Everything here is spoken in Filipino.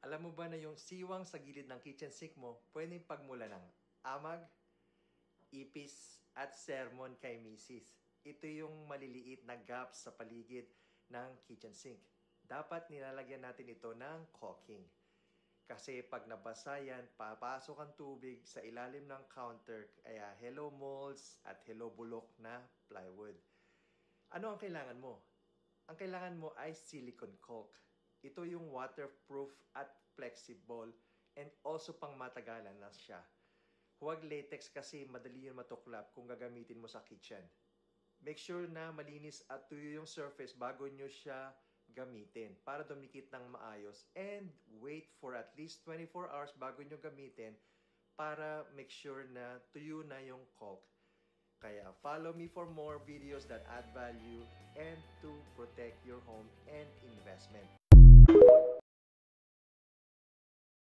Alam mo ba na yung siwang sa gilid ng kitchen sink mo, pwedeng pagmula ng amag, ipis, at sermon kay misis. Ito yung maliliit na gaps sa paligid ng kitchen sink. Dapat nilalagyan natin ito ng caulking. Kasi pag nabasa yan, papasok ang tubig sa ilalim ng counter, kaya hello molds at hello bulok na plywood. Ano ang kailangan mo? Ang kailangan mo ay silicone caulk. Ito yung waterproof at flexible and also pang matagalan na siya. Huwag latex kasi madali yun matuklap kung gagamitin mo sa kitchen. Make sure na malinis at tuyo yung surface bago nyo siya gamitin para dumikit ng maayos, and wait for at least 24 hours bago nyo gamitin para make sure na tuyo na yung caulk. Kaya follow me for more videos that add value and to protect your home and investment.